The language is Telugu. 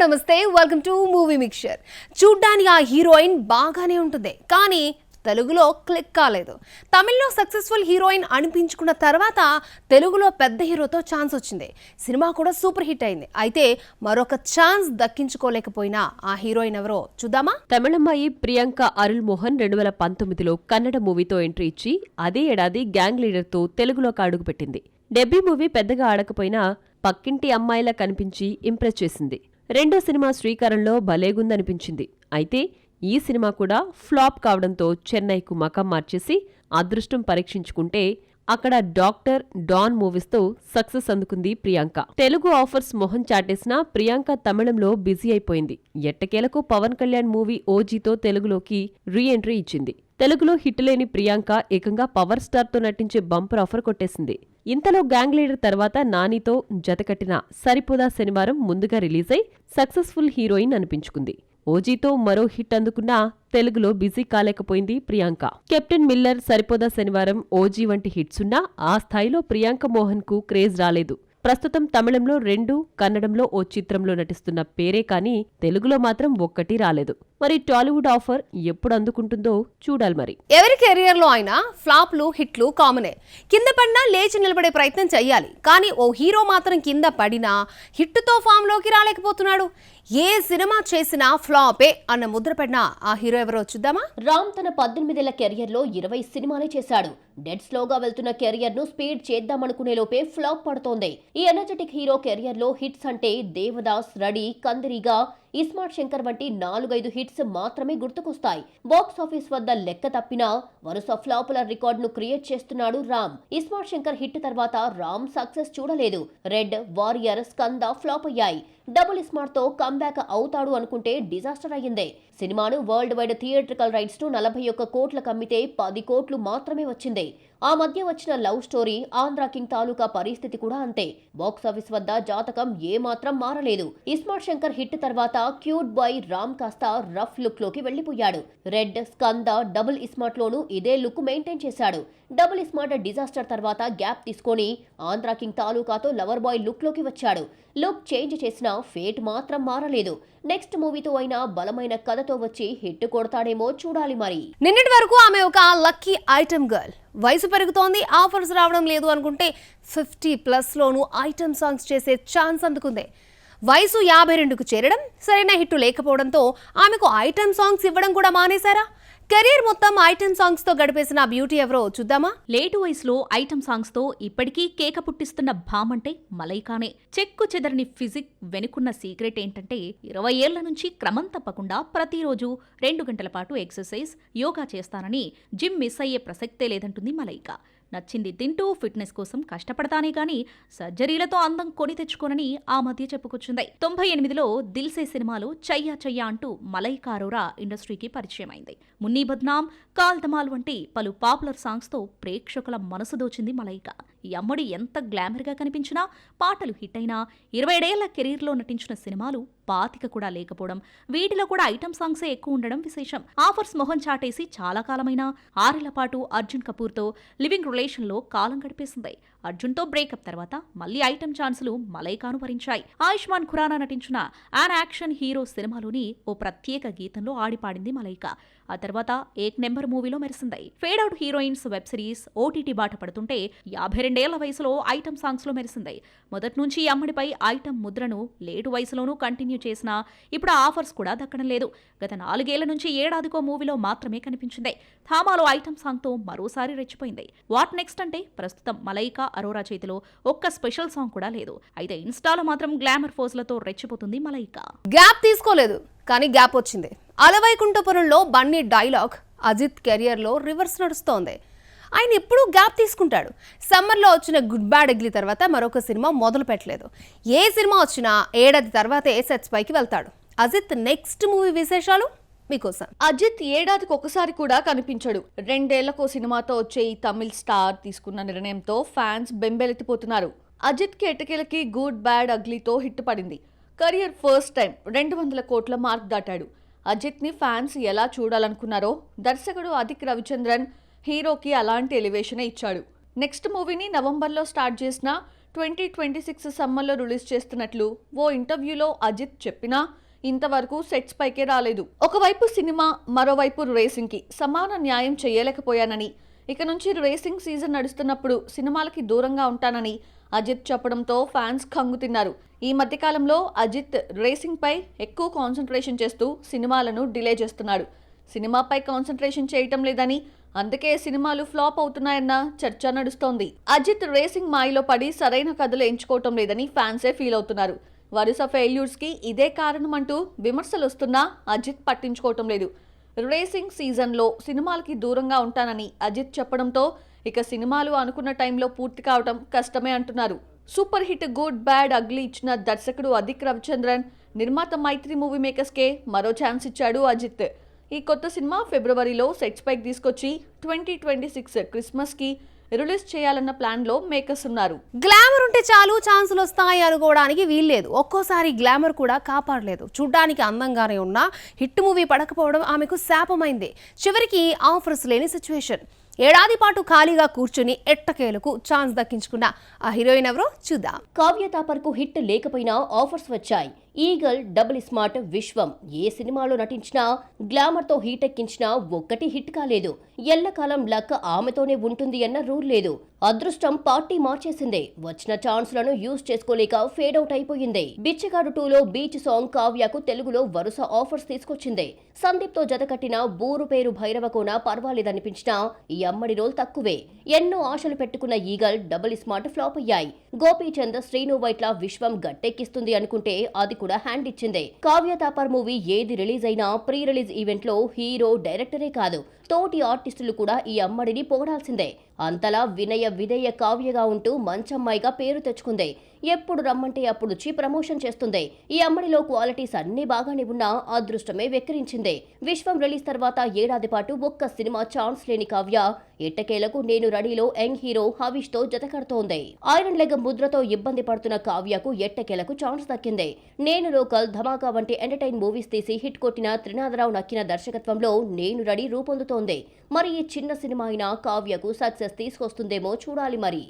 నమస్తే, వెల్కమ్ టు మూవీ మిక్చర్. చూడ్డానికి ఆ హీరోయిన్ బాగానే ఉంటుంది, కానీ తెలుగులో క్లిక్ కాలేదు. తమిళ్లో సక్సెస్ఫుల్ హీరోయిన్ అనిపించుకున్న తర్వాత తెలుగులో పెద్ద హీరోతో ఛాన్స్ వచ్చింది. సినిమా కూడా సూపర్ హిట్ అయింది. అయితే మరొక ఛాన్స్ దక్కించుకోలేకపోయినా ఆ హీరోయిన్ ఎవరో చూద్దామా? తమిళమ్మాయి ప్రియాంక అరుల్ మోహన్ 2019లో కన్నడ మూవీతో ఎంట్రీ ఇచ్చి అదే ఏడాది గ్యాంగ్ లీడర్తో తెలుగులోకి అడుగుపెట్టింది. డెబ్యూ మూవీ పెద్దగా ఆడకపోయినా పక్కింటి అమ్మాయిలా కనిపించి ఇంప్రెస్ చేసింది. రెండో సినిమా శ్రీకారంలో భలేగుందనిపించింది. అయితే ఈ సినిమా కూడా ఫ్లాప్ కావడంతో చెన్నైకు మకాం మార్చేసి అదృష్టం పరీక్షించుకుంటే అక్కడ డాక్టర్ డాన్ మూవీస్తో సక్సెస్ అందుకుంది ప్రియాంక. తెలుగు ఆఫర్స్ మొహం చాటేసినా ప్రియాంక తమిళంలో బిజీ అయిపోయింది. ఎట్టకేలకు పవన్ కళ్యాణ్ మూవీ ఓజీతో తెలుగులోకి రీ ఎంట్రీ ఇచ్చింది. తెలుగులో హిట్ లేని ప్రియాంక ఏకంగా పవర్ స్టార్తో నటించే బంపర్ ఆఫర్ కొట్టేసింది. ఇంతలో గ్యాంగ్ లీడర్ తర్వాత నానితో జతకట్టిన సరిపోదా శనివారం ముందుగా రిలీజ్ అయి సక్సెస్ఫుల్ హీరోయిన్ అనిపించుకుంది. ఓజీతో మరో హిట్ అందుకున్నా తెలుగులో బిజీ కాలేకపోయింది ప్రియాంక. కెప్టెన్ మిల్లర్, సరిపోదా శనివారం, ఓజీ వంటి హిట్స్ ఉన్నా ఆ స్థాయిలో ప్రియాంక మోహన్ కు క్రేజ్ రాలేదు. ప్రస్తుతం తమిళంలో 2, కన్నడంలో ఓ చిత్రంలో నటిస్తున్న పేరే కానీ తెలుగులో మాత్రం ఒక్కటి రాలేదు. మరి టాలీవుడ్ ఆఫర్ ఎప్పుడు అందుకుంటుందో చూడాలి. మరి ఎవరి కెరియర్ లో అయినా ఫ్లాప్లు హిట్లు కామనే. కింద పడినా లేచి నిలబడే ప్రయత్నం చెయ్యాలి. కానీ ఓ హీరో మాత్రం కింద పడినా హిట్టుతో ఫామ్ లోకి రాలేకపోతున్నాడు. ఏ సినిమా చేసినా ఫ్లాపే అన్న ముద్ర పడినా ఆ హీరో ఎవరో చూద్దామా? రామ్ తన 18 ఏళ్ల కెరియర్ లో 20 సినిమాలే చేశాడు. డెడ్ స్లోగా వెళ్తున్న కెరియర్ ను స్పీడ్ చేద్దామనుకునే లోపే ఫ్లాప్ పడుతోంది. ఈ ఎనర్జెటిక్ హీరో కెరియర్ లో హిట్స్ అంటే దేవదాస్, రడి, కందిరిగా, ఇస్మార్ట్ శంకర్ వంటి 4-5 హిట్స్ మాత్రమే గుర్తుకొస్తాయి. బాక్స్ ఆఫీస్ వద్ద లెక్క తప్పినా వరుస ఫ్లాపుల రికార్డును క్రియేట్ చేస్తున్నాడు రామ్. ఇస్మార్ట్ శంకర్ హిట్ తర్వాత రామ్ సక్సెస్ చూడలేదు. రెడ్, వారియర్, స్కంద ఫ్లాప్ అయ్యాయి. డబుల్ ఇస్మార్ట్ తో కంబ్యాక్ అవుతాడు అనుకుంటే డిజాస్టర్ అయ్యిందే. సినిమాను world wide theatrical rights to 41 కోట్లకు అమ్మితే 10 కోట్లు మాత్రమే వచ్చింది. ఆ మధ్య వచ్చిన లవ్ స్టోరీ, ఆంధ్ర కింగ్ తాలూకా పరిస్థితి కూడా అంతే. బాక్స్ ఆఫీస్ వద్ద జాతకం ఏమాత్రం మారలేదు. ఇస్మార్ట్ శంకర్ హిట్ తర్వాత క్యూట్ బాయ్ రామ్ కాస్త రఫ్ లుక్ లోకి వెళ్లిపోయాడు. రెడ్, స్కంద, డబుల్ ఇస్మార్ట్ లోనూ ఇదే లుక్ మెయింటైన్ చేశాడు. డబుల్ ఇస్మార్ట్ డిజాస్టర్ తర్వాత గ్యాప్ తీసుకొని ఆంధ్ర కింగ్ తాలూకాతో లవర్ బాయ్ లుక్ లోకి వచ్చాడు. లుక్ చేంజ్ చేసినా ఫేట్ మాత్రం మారలేదు. నెక్స్ట్ మూవీతో అయినా బలమైన కథతో వచ్చి హిట్ కొడతాడేమో చూడాలి. మరి నిన్నటి వరకు ఆమె ఒక లక్కీ ఐటమ్ గర్ల్. వయసు పెరుగుతోంది, ఆఫర్స్ రావడం లేదు అనుకుంటే 50+ లోనూ ఐటమ్ సాంగ్స్ చేసే ఛాన్స్ అందుకుంది. వయసు 52కు చేరడం, సరైన హిట్ లేకపోవడంతో ఆమెకు ఐటమ్ సాంగ్స్ ఇవ్వడం కూడా మానేశారా? కెరీర్ మొత్తం ఐటమ్ సాంగ్స్ తో గడిపేసిన బ్యూటీ ఎవరో చూద్దామా? లేటు వయసులో ఐటమ్ సాంగ్స్ తో ఇప్పటికీ కేక పుట్టిస్తున్న భామంటే మలైకానే. చెక్కు చెదరని ఫిజిక్ వెనుకున్న సీక్రెట్ ఏంటంటే 20 ఏళ్ల నుంచి క్రమం తప్పకుండా ప్రతిరోజు 2 గంటల పాటు ఎక్సర్సైజ్, యోగా చేస్తానని జిమ్ మిస్ అయ్యే ప్రసక్తే లేదంటుంది మలైకా. నచ్చింది తింటూ ఫిట్నెస్ కోసం కష్టపడతానే గాని సర్జరీలతో అందం కొని తెచ్చుకోనని ఆ మధ్య చెప్పుకొచ్చింది. 98లో దిల్సే సినిమాలో చయ్యా చయ్యా అంటూ మలైకా అరోరా ఇండస్ట్రీకి పరిచయం అయింది. మున్నీ బద్నామ్, కాల్ ధమాల్ వంటి పలు పాపులర్ సాంగ్స్ తో ప్రేక్షకుల మనసు దోచింది మలైకా. ఈ అమ్మడి ఎంత గ్లామర్ గా కనిపించినా, పాటలు హిట్ అయినా 27 ఏళ్ల కెరీర్ లో నటించిన సినిమాలు 25 కూడా లేకపోవడం, వీటిలో కూడా ఐటమ్ సాంగ్సే ఎక్కువ ఉండడం విశేషం. ఆఫర్స్ మొహం చాటేసి చాలా కాలమైనా 6 ఏళ్ల పాటు అర్జున్ కపూర్ తో లివింగ్ రిలేషన్ లో కాలం గడిపేసింది. అర్జున్ తో బ్రేకప్ తర్వాత మళ్లీ ఐటమ్ ఛాన్సులు మలైకాను వరించాయి. ఆయుష్మాన్ ఖురానా నటించిన యాన్ యాక్షన్ హీరో సినిమాలోని ఓ ప్రత్యేక గీతంలో ఆడిపాడింది మలైకా. ఆ తర్వాత ఏక్ నెంబర్ మూవీలో మెరిసింది. Fade out heroines web series, OTT బాట పడుతుంటే 52 ఏళ్ల వయసులో ఐటమ్ సాంగ్స్ లో మెరిసింది. మొదటి నుంచి ఈ అమ్మడిపై ఐటమ్ ముద్రను లేటు వయసులోనూ కంటిన్యూ చేసినా ఇప్పుడు ఆఫర్స్ కూడా దక్కడం లేదు. గత 4 ఏళ్ల నుంచి ఏడాదికో మూవీలో మాత్రమే కనిపించింది. థామాలో ఐటమ్ సాంగ్ తో మరోసారి రెచ్చిపోయింది. వాట్ నెక్స్ట్ అంటే ప్రస్తుతం మలైకా అరోరా చేతిలో ఒక్క స్పెషల్ సాంగ్ కూడా లేదు. అయితే ఇన్స్టాలో మాత్రం గ్లామర్ ఫోజులతో రెచ్చిపోతుంది మలైకా. గ్యాప్ తీసుకోలేదు, కానీ గ్యాప్ వచ్చింది. అలవైకుంఠపురంలో బన్నీ డైలాగ్ అజిత్ కెరియర్ లో రివర్స్ నడుస్తోంది. ఆయన ఎప్పుడూ గ్యాప్ తీసుకుంటాడు. సమ్మర్లో వచ్చిన గుడ్ బ్యాడ్ అగ్లీ తర్వాత మరొక సినిమా మొదలు పెట్టలేదు. ఏ సినిమా వచ్చినా ఏడాది తర్వాతే సెట్స్ పైకి వెళ్తాడు. అజిత్ నెక్స్ట్ మూవీ విశేషాలు మీకోసం. అజిత్ ఏడాదికి ఒకసారి కూడా కనిపించడు. 2 ఏళ్లకో సినిమాతో వచ్చే ఈ తమిళ్ స్టార్ తీసుకున్న నిర్ణయంతో ఫ్యాన్స్ బెంబెలెత్తిపోతున్నారు. అజిత్ కి ఎటకేలకి గుడ్ బ్యాడ్ అగ్లీతో హిట్ పడింది. కెరియర్ ఫస్ట్ టైం 200 కోట్ల మార్క్ దాటాడు. అజిత్ ని ఫ్యాన్స్ ఎలా చూడాలనుకున్నారో దర్శకుడు అదిక్ రవిచంద్రన్ హీరోకి అలాంటి ఎలివేషనే ఇచ్చాడు. నెక్స్ట్ మూవీని నవంబర్లో స్టార్ట్ చేసిన 2026 సమ్మర్లో రిలీజ్ చేస్తున్నట్లు ఓ ఇంటర్వ్యూలో అజిత్ చెప్పినా ఇంతవరకు సెట్స్ పైకే రాలేదు. ఒకవైపు సినిమా, మరోవైపు రేసింగ్ కి సమాన న్యాయం చేయలేకపోయానని, ఇక నుంచి రేసింగ్ సీజన్ నడుస్తున్నప్పుడు సినిమాలకి దూరంగా ఉంటానని అజిత్ చెప్పడంతో ఫ్యాన్స్ కంగుతిన్నారు. ఈ మధ్యకాలంలో అజిత్ రేసింగ్ పై ఎక్కువ కాన్సన్ట్రేషన్ చేస్తూ సినిమాలను డిలే చేస్తున్నాడు. సినిమాపై కాన్సన్ట్రేషన్ చేయటం లేదని, అందుకే సినిమాలు ఫ్లాప్ అవుతున్నాయన్న చర్చ నడుస్తోంది. అజిత్ రేసింగ్ మాయలో పడి సరైన కథలు ఎంచుకోవటం లేదని ఫ్యాన్సే ఫీల్ అవుతున్నారు. వరుస ఫెయిల్యూర్స్ కి ఇదే కారణమంటూ విమర్శలు వస్తున్నా అజిత్ పట్టించుకోవటం లేదు. రేసింగ్ సీజన్లో సినిమాలకి దూరంగా ఉంటానని అజిత్ చెప్పడంతో ఇక సినిమాలు అనుకున్న టైంలో పూర్తి కావటం కష్టమే అంటున్నారు. Super hit good bad ugly ఇచ్చిన దర్శకుడు అదిక్ రవిచంద్రన్, నిర్మాత మైత్రి మూవీ మేకర్స్కే మరో ఛాన్స్ ఇచ్చాడు అజిత్. ఈ కొత్త సినిమా ఫిబ్రవరిలో సెట్స్ పైకి తీసుకొచ్చి 2026 క్రిస్మస్ కి రిలీజ్ చేయాలన్న ప్లాన్ లో మేకర్స్ ఉన్నారు. గ్లామర్ ఉంటే చాలు ఛాన్సులు వస్తాయి అనుకోవడానికి వీల్లేదు. ఒక్కోసారి గ్లామర్ కూడా కాపాడలేదు. చూడ్డానికి అందంగానే ఉన్నా హిట్ మూవీ పడకపోవడం ఆమెకు శాపమైంది. చివరికి ఆఫర్స్ లేని సిచ్యువేషన్. ఏడాది పాటు ఖాళీగా కూర్చుని ఎట్టకేలకు ఛాన్స్ దక్కించుకున్న ఆ హీరోయిన్ ఎవరో చూద్దాం. కావ్య తాపర్కు హిట్ లేకపోయినా ఆఫర్స్ వచ్చాయి. ఈగల్, డబుల్ స్మార్ట్, విశ్వం ఏ సినిమాలో నటించినా గ్లామర్తో హీట్ ఎక్కించినా ఒక్కటి హిట్ కాలేదు. ఎల్లకాలం లక్ ఆమెతోనే ఉంటుంది అన్న రూల్ లేదు. అదృష్టం పార్టీ మార్చేసిందే. వచ్చిన ఛాన్స్లను యూజ్ చేసుకోలేక ఫేడ్ అవుట్ అయిపోయింది. బిచ్చగాడు 2లో బీచ్ సాంగ్ కావ్యకు తెలుగులో వరుస ఆఫర్స్ తీసుకొచ్చింది. సందీప్ తో జతకట్టిన బూరు పేరు భైరవకోన పర్వాలేదనిపించినా ఈ అమ్మడి రోల్ తక్కువే. ఎన్నో ఆశలు పెట్టుకున్న ఈగల్, డబుల్ స్మార్ట్ ఫ్లాప్ అయ్యాయి. గోపీచంద్, శ్రీను వైట్ల విశ్వం గట్టెక్కిస్తుంది అనుకుంటే అది కూడా హ్యాండ్ ఇచ్చింది. కావ్య తాపర్ మూవీ ఏది రిలీజ్ అయినా ప్రీ రిలీజ్ ఈవెంట్ లో హీరో, డైరెక్టరే కాదు తోటి ఆర్టిస్టులు కూడా ఈ అమ్మడిని పొగడాల్సిందే. అంతలా వినయ విధేయ కావ్యగా ఉంటూ మంచమ్మాయిగా పేరు తెచ్చుకుంది. ఎప్పుడు రమ్మంటే అప్పుడు వచ్చి ప్రమోషన్ చేస్తుంది. ఈ అమ్మడిలో క్వాలిటీస్ అన్ని బాగానే ఉన్నా అదృష్టమే వెక్కిరించింది. విశ్వం రిలీజ్ తర్వాత ఏడాది పాటు ఒక్క సినిమా ఛాన్స్ లేని కావ్య ఎట్టకేలకు నేను రెడీలో యంగ్ హీరో హవిష్ తో జతకడుతోంది. ఐరన్ లెగ్ ముద్రతో ఇబ్బంది పడుతున్న కావ్యకు ఎట్టకేలకు ఛాన్స్ దక్కింది. నేను లోకల్, ధమాకా వంటి ఎంటర్టైన్ మూవీస్ తీసి హిట్ కొట్టిన త్రినాథరావు నక్కిన దర్శకత్వంలో నేను రెడీ రూపొందుతోంది. మరి ఈ చిన్న సినిమా అయినా కావ్యకు సక్సెస్ తీసుకొస్తుందేమో చూడాలి మరి.